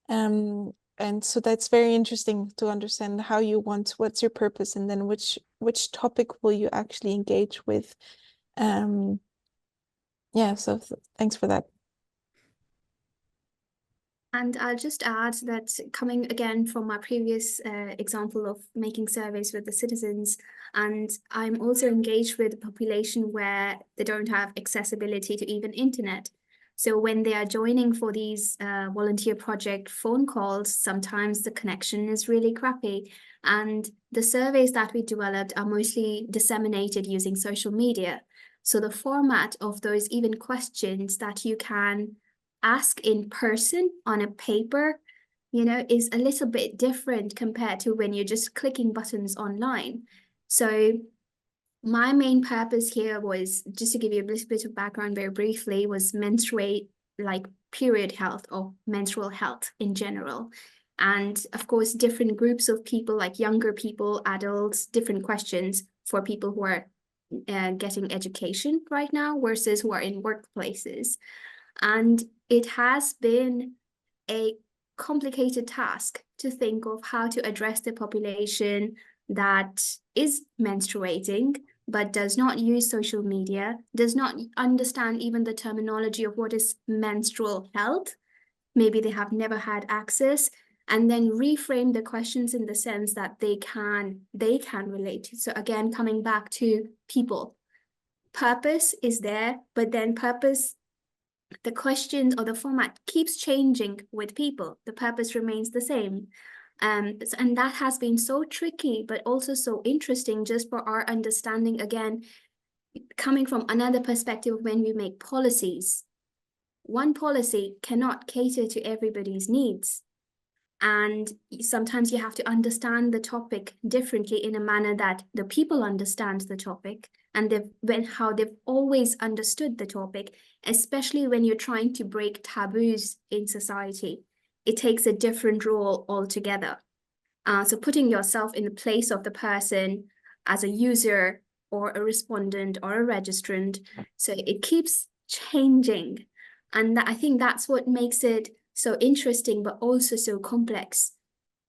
And so that's very interesting to understand how you want, what's your purpose, and then which topic will you actually engage with. Yeah, so thanks for that. And I'll just add that, coming again from my previous example of making surveys with the citizens, and I'm also engaged with a population where they don't have accessibility to even internet. So when they are joining for these volunteer project phone calls, sometimes the connection is really crappy. And the surveys that we developed are mostly disseminated using social media. So the format of those even questions that you can ask in person on a paper, you know, is a little bit different compared to when you're just clicking buttons online. So my main purpose here was, just to give you a little bit of background very briefly, was like period health or menstrual health in general. And of course, different groups of people, like younger people, adults, different questions for people who are getting education right now versus who are in workplaces. And it has been a complicated task to think of how to address the population that is menstruating, but does not use social media, does not understand even the terminology of what is menstrual health. Maybe they have never had access, and then reframe the questions in the sense that they can relate to. So again, coming back to people, purpose is there, but then the questions or the format keeps changing with people. The purpose remains the same. And that has been so tricky, but also so interesting just for our understanding, again, coming from another perspective when we make policies. One policy cannot cater to everybody's needs. And sometimes you have to understand the topic differently in a manner that the people understand the topic and how they've always understood the topic, especially when you're trying to break taboos in society. It takes a different role altogether. So putting yourself in the place of the person as a user or a respondent or a registrant, so it keeps changing. And I think that's what makes it so interesting, but also so complex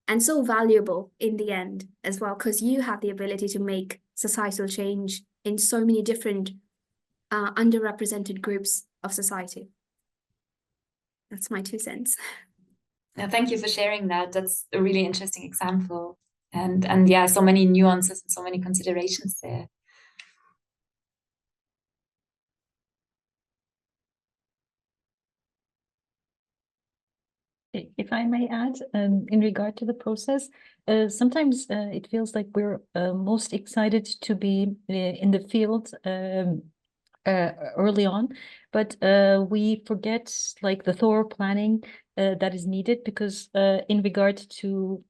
and so valuable in the end as well, because you have the ability to make societal change in so many different underrepresented groups of society. That's my 2 cents. Now, thank you for sharing that. That's a really interesting example. And yeah, so many nuances and so many considerations there. If I may add, in regard to the process, sometimes it feels like we're most excited to be in the field early on, but we forget like the thorough planning that is needed, because in regard to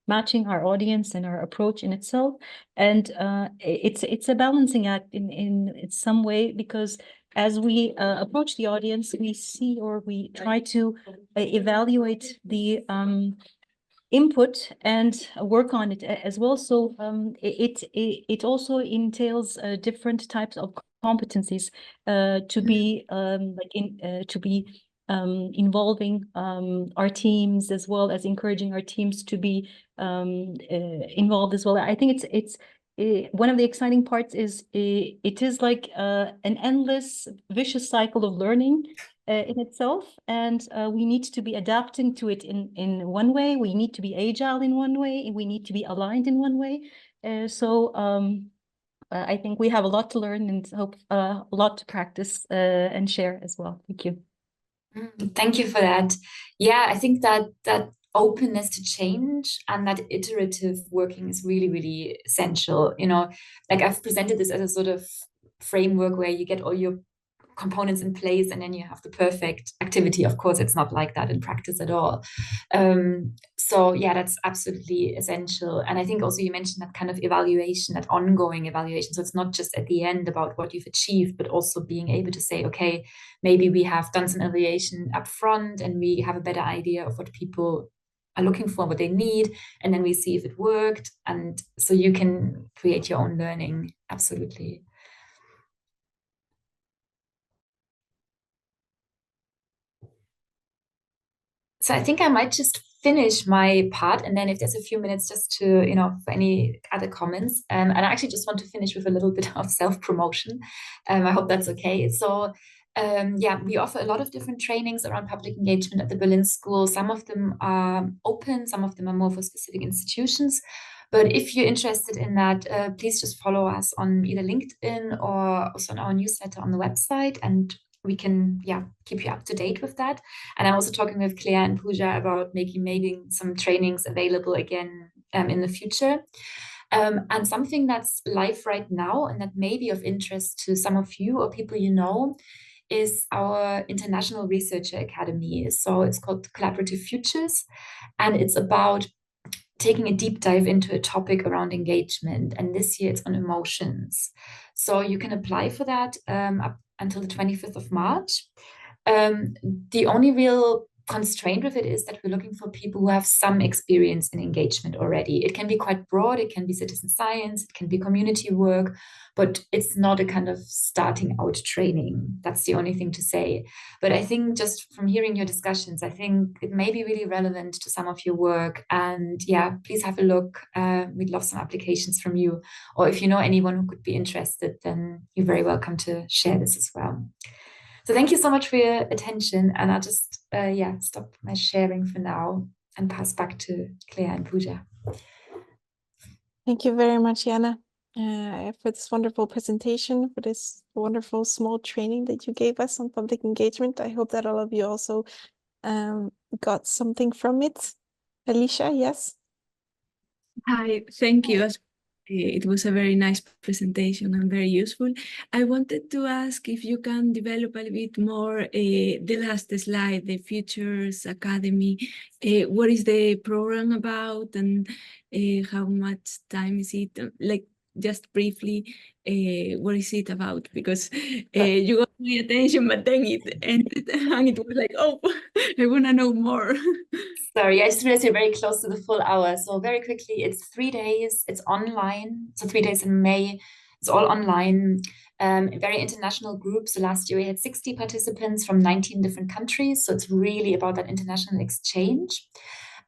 matching our audience and our approach in itself, and it's a balancing act in some way, because as we approach the audience, we see, or we try to evaluate the input and work on it as well. So it also entails different types of competencies to be involving our teams, as well as encouraging our teams to be involved as well. I think it's one of the exciting parts is it is like an endless vicious cycle of learning in itself, and we need to be adapting to it in one way. We need to be agile in one way, and we need to be aligned in one way. I think we have a lot to learn, and hope a lot to practice and share as well. Thank you. Thank you for that. Yeah, I think that openness to change and that iterative working is really, really essential. You know, like I've presented this as a sort of framework where you get all your components in place and then you have the perfect activity. Of course, it's not like that in practice at all. So yeah, that's absolutely essential. And I think also you mentioned that kind of evaluation, that ongoing evaluation. So it's not just at the end about what you've achieved, but also being able to say, okay, maybe we have done some evaluation up front and we have a better idea of what people are looking for, what they need, and then we see if it worked. And so you can create your own learning. Absolutely. So I think I might just finish my part, and then if there's a few minutes just to, you know, for any other comments. And I actually just want to finish with a little bit of self-promotion. I hope that's okay. So yeah, we offer a lot of different trainings around public engagement at the Berlin School. Some of them are open, some of them are more for specific institutions. But if you're interested in that, please just follow us on either LinkedIn or also on our newsletter on the website, and we can, yeah, keep you up to date with that. And I'm also talking with Claire and Pooja about maybe some trainings available again in the future. And something that's live right now and that may be of interest to some of you or people you know is our International Researcher Academy. So it's called Collaborative Futures, and it's about taking a deep dive into a topic around engagement. And this year it's on emotions. So you can apply for that up until the 25th of March. The only real constraint with it is that we're looking for people who have some experience in engagement already. It can be quite broad, it can be citizen science, it can be community work, but it's not a kind of starting out training. That's the only thing to say. But I think just from hearing your discussions, I think it may be really relevant to some of your work. And yeah, please have a look. We'd love some applications from you. Or if you know anyone who could be interested, then you're very welcome to share this as well. So thank you so much for your attention, and I'll just stop my sharing for now and pass back to Claire and Pooja. Thank you very much, Jana, for this wonderful presentation, for this wonderful small training that you gave us on public engagement. I hope that all of you also got something from it. Alicia, yes? Hi, thank you. It was a very nice presentation and very useful. I wanted to ask if you can develop a little bit more the last slide, the Futures Academy. What is the program about, and how much time is it? Like, just briefly, what is it about? Because you got my attention, but then it ended and it was like, oh, I want to know more. Sorry, I just realized you're very close to the full hour. So very quickly, it's 3 days, it's online. So 3 days in May, it's all online. Very international group. So last year we had 60 participants from 19 different countries. So it's really about that international exchange.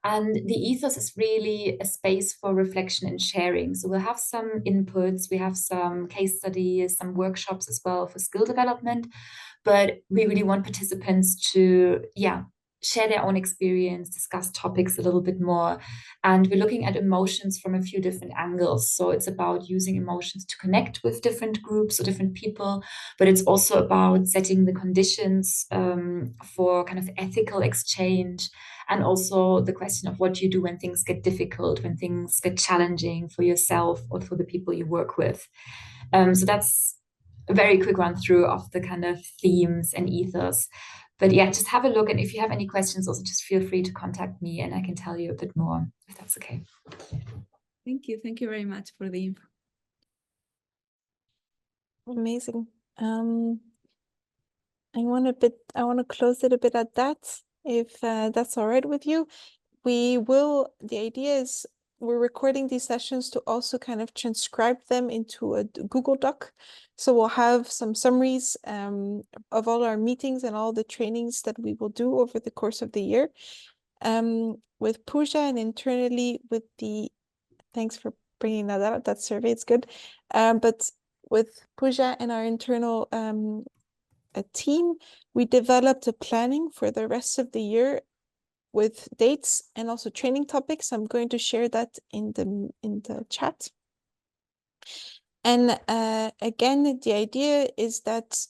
And the ethos is really a space for reflection and sharing. So we'll have some inputs, we have some case studies, some workshops as well for skill development. But we really want participants to, share their own experience, discuss topics a little bit more. And we're looking at emotions from a few different angles. So it's about using emotions to connect with different groups or different people, but it's also about setting the conditions for kind of ethical exchange, and also the question of what you do when things get difficult, when things get challenging for yourself or for the people you work with. So that's a very quick run through of the kind of themes and ethos. But yeah, just have a look. And if you have any questions, also just feel free to contact me and I can tell you a bit more, if that's okay. Thank you. Thank you very much for the info. Amazing. I want to close it a bit at that, if that's all right with you. The idea is we're recording these sessions to also kind of transcribe them into a Google Doc. So we'll have some summaries of all our meetings and all the trainings that we will do over the course of the year. With Pooja and internally with thanks for bringing that up, that survey, it's good. But with Pooja and our internal team, we developed a planning for the rest of the year with dates and also training topics. I'm going to share that in the chat. And again, the idea is that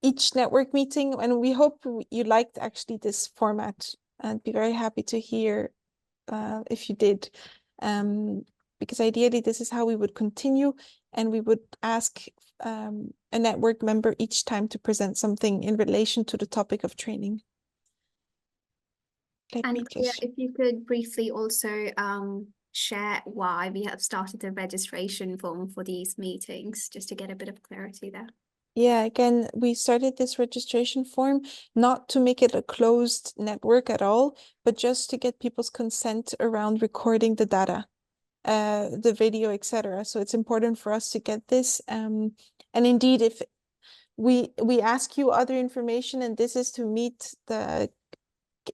each network meeting, and we hope you liked actually this format, and be very happy to hear if you did, because ideally this is how we would continue, and we would ask a network member each time to present something in relation to the topic of training. And Claire, if you could briefly also share why we have started the registration form for these meetings, just to get a bit of clarity there. Yeah, again, we started this registration form not to make it a closed network at all, but just to get people's consent around recording the data, the video, etc. So it's important for us to get this. And indeed, if we ask you other information, and this is to meet the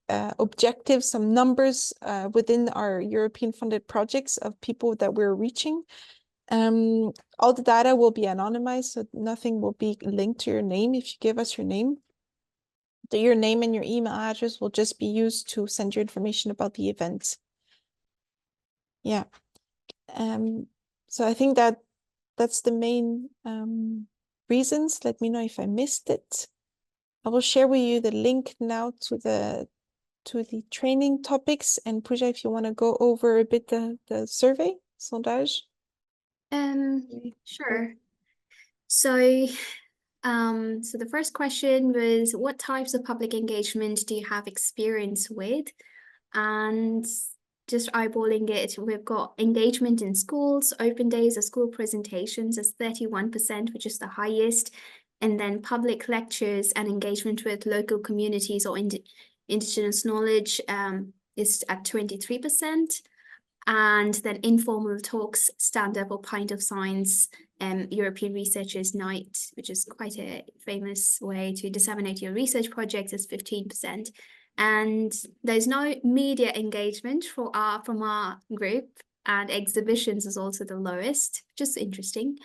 objectives, some numbers within our European funded projects of people that we're reaching. All the data will be anonymized, so nothing will be linked to your name if you give us your name. Your name and your email address will just be used to send your information about the event. Yeah. So I think that's the main reasons. Let me know if I missed it. I will share with you the link now to the training topics, and Pooja, if you want to go over a bit the survey sondage. Sure. So so the first question was, what types of public engagement do you have experience with? And just eyeballing it, we've got engagement in schools, open days or school presentations as 31%, which is the highest. And then public lectures and engagement with local communities or indigenous knowledge is at 23%. And then informal talks, stand-up or pint of science, European Researchers' Night, which is quite a famous way to disseminate your research projects, is 15%. And there's no media engagement from our group, and exhibitions is also the lowest, which is interesting.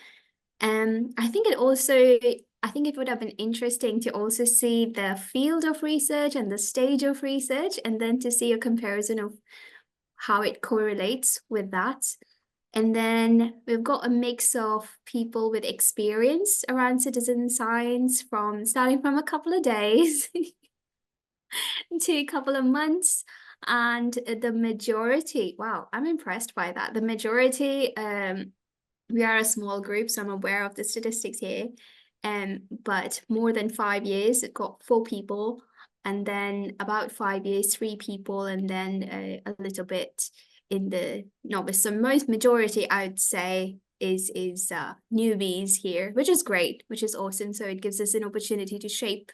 I think it would have been interesting to also see the field of research and the stage of research, and then to see a comparison of how it correlates with that. And then we've got a mix of people with experience around citizen science, starting from a couple of days to a couple of months. And the majority, wow, I'm impressed by that. The majority, we are a small group, so I'm aware of the statistics here. But more than 5 years, it got 4 people. And then about 5 years, 3 people, and then a little bit in the novice. So majority, I would say, is newbies here, which is great, which is awesome. So it gives us an opportunity to shape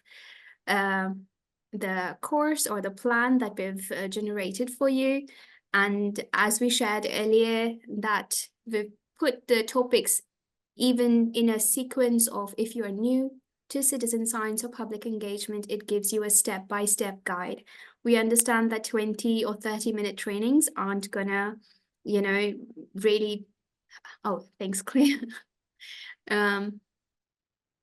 the course or the plan that we've generated for you. And as we shared earlier, that we've put the topics even in a sequence of, if you are new to citizen science or public engagement, it gives you a step-by-step guide. We understand that 20 or 30-minute trainings aren't gonna, really, oh, thanks, Claire.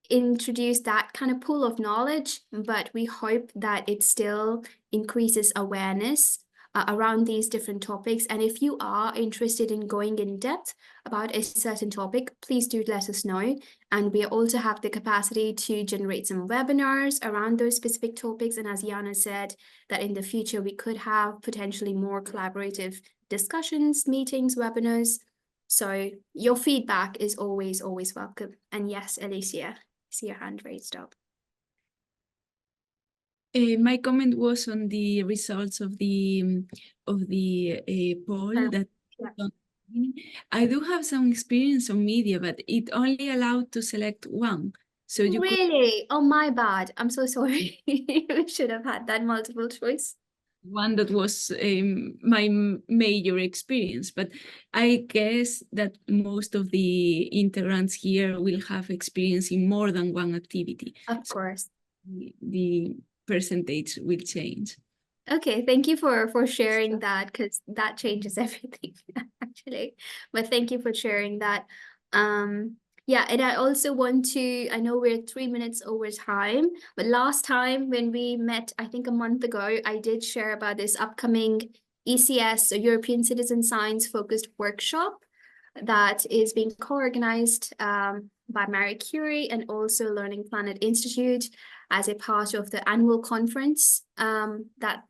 introduce that kind of pool of knowledge, but we hope that it still increases awareness around these different topics. And if you are interested in going in depth about a certain topic, please do let us know. And we also have the capacity to generate some webinars around those specific topics. And as Jana said, that in the future, we could have potentially more collaborative discussions, meetings, webinars. So your feedback is always, always welcome. And yes, Alicia, I see your hand raised up. My comment was on the results of the poll that I do have some experience on media, but it only allowed to select one. So you really? Oh, my bad. I'm so sorry. We should have had that multiple choice. One that was my major experience, but I guess that most of the integrants here will have experience in more than one activity. Of course. The percentage will change. Okay, thank you for sharing that, because that changes everything actually. But thank you for sharing that. Yeah, and I also want to, I know we're 3 minutes over time, but last time when we met, I think a month ago, I did share about this upcoming ECS, a European Citizen Science focused workshop that is being co-organized by Marie Curie and also Learning Planet Institute as a part of the annual conference that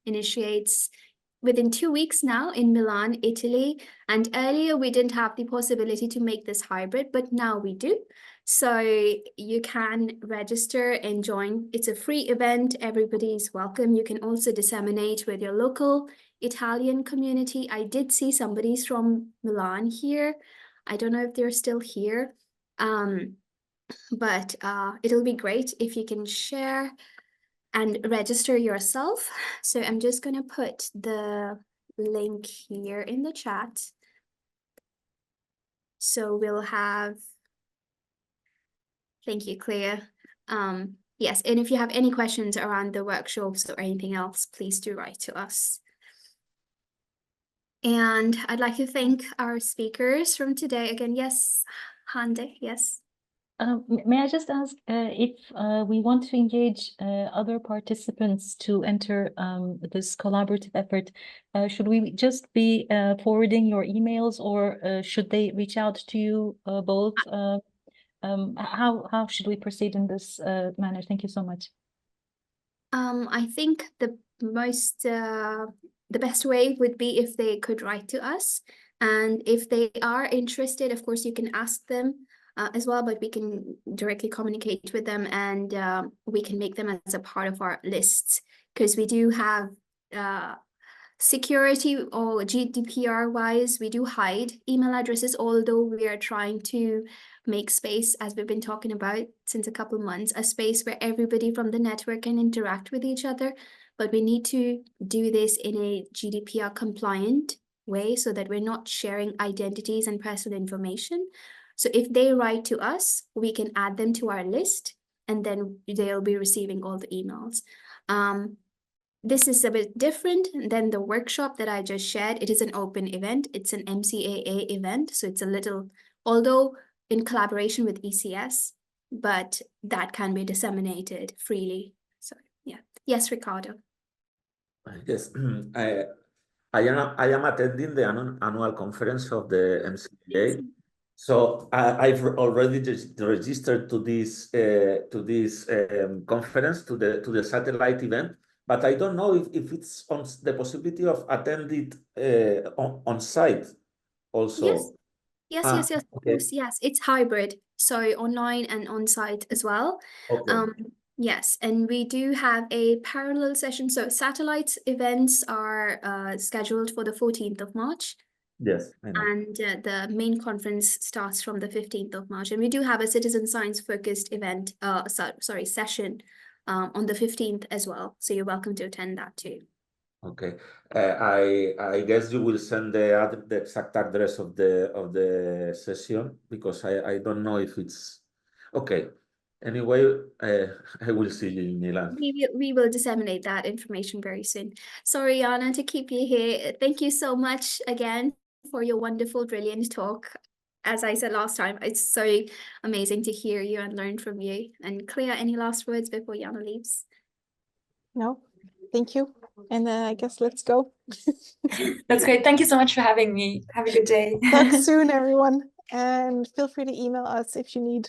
initiates within 2 weeks now in Milan, Italy. And earlier we didn't have the possibility to make this hybrid, but now we do. So you can register and join. It's a free event. Everybody is welcome. You can also disseminate with your local Italian community. I did see somebody's from Milan here. I don't know if they're still here. But it'll be great if you can share and register yourself. So I'm just going to put the link here in the chat. So we'll have, thank you, Claire. Yes, and if you have any questions around the workshops or anything else, please do write to us. And I'd like to thank our speakers from today. Again, yes, Hande, yes. May I just ask if we want to engage other participants to enter this collaborative effort, should we just be forwarding your emails, or should they reach out to you both? How should we proceed in this manner? Thank you so much. I think the best way would be if they could write to us. And if they are interested, of course, you can ask them as well, but we can directly communicate with them, and we can make them as a part of our lists, because we do have security or GDPR wise, we do hide email addresses, although we are trying to make space, as we've been talking about since a couple of months, a space where everybody from the network can interact with each other. But we need to do this in a GDPR compliant way so that we're not sharing identities and personal information. So if they write to us, we can add them to our list, and then they'll be receiving all the emails. This is a bit different than the workshop that I just shared. It is an open event. It's an MCAA event. So it's a little, although in collaboration with ECS, but that can be disseminated freely. So yeah. Yes, Ricardo. Yes, I am attending the annual conference of the MCAA. So I've already registered to this conference, to the satellite event, but I don't know if it's on the possibility of attending on site also. Yes, Okay. of course, yes. It's hybrid, so online and on site as well. Okay. Yes, and we do have a parallel session. So satellite events are scheduled for the 14th of March. Yes, I know. And the main conference starts from the 15th of March. And we do have a citizen science focused event, session on the 15th as well. So you're welcome to attend that too. Okay, I guess you will send the exact address of the session, because I don't know if it's okay. Anyway, I will see you in Milan. We will disseminate that information very soon. Sorry, Jana, to keep you here. Thank you so much again for your wonderful, brilliant talk. as I said last time, it's so amazing to hear you and learn from you. And Claire, any last words before Jana leaves? No, thank you. And I guess let's go. That's great. Thank you so much for having me. Have a good day. Talk soon, everyone. And feel free to email us if you need